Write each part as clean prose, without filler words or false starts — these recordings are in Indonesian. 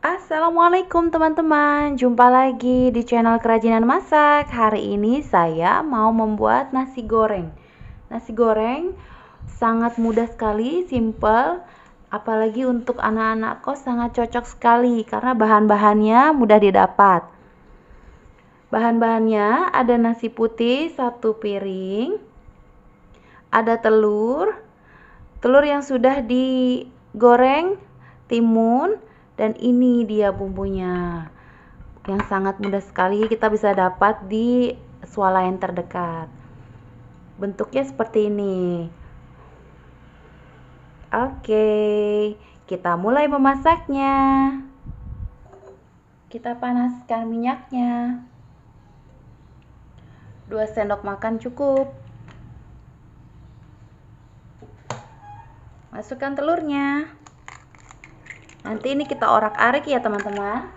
Assalamualaikum teman-teman, jumpa lagi di channel Kerajinan Masak. Hari ini saya mau membuat nasi goreng. Nasi goreng sangat mudah sekali, simple. Apalagi untuk anak-anak kos sangat cocok sekali karena bahan-bahannya mudah didapat. Bahan-bahannya ada nasi putih 1 piring, ada telur yang sudah digoreng, timun, dan ini dia bumbunya yang sangat mudah sekali kita bisa dapat di swalayan terdekat. Bentuknya seperti ini. Oke, kita mulai memasaknya. Kita panaskan minyaknya. 2 sendok makan cukup. Masukkan telurnya. Nanti ini kita orak-arik ya teman-teman.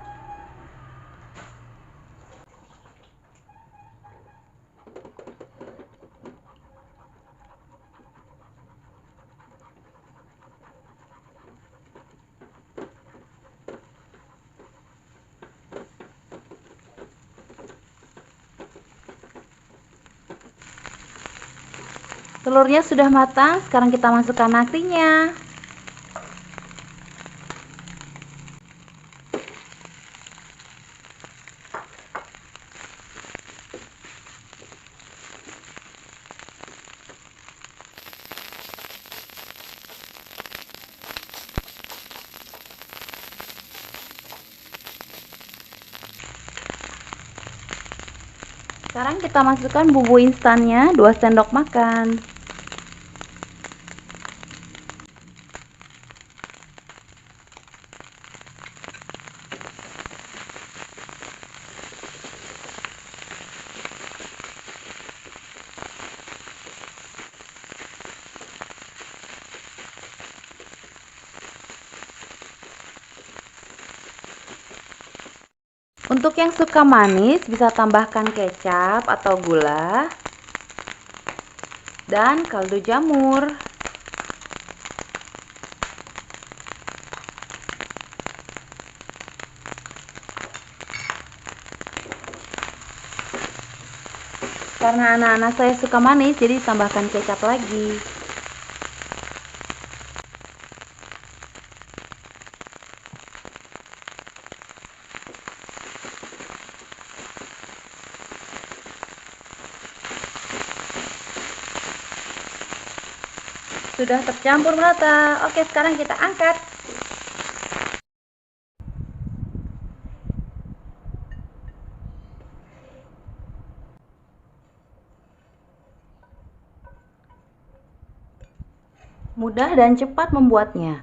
Telurnya sudah matang, sekarang kita masukkan nasinya. Sekarang kita masukkan bumbu instannya 2 sendok makan. Untuk yang suka manis bisa tambahkan kecap atau gula dan kaldu jamur. Karena anak-anak saya suka manis, jadi tambahkan kecap lagi. Sudah tercampur merata. Oke, sekarang kita angkat. Mudah dan cepat membuatnya.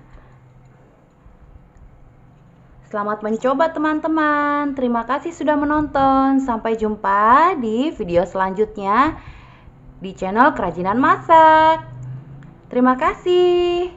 Selamat mencoba teman-teman. Terima kasih sudah menonton. Sampai jumpa di video selanjutnya di channel Kerajinan Masak. Terima kasih.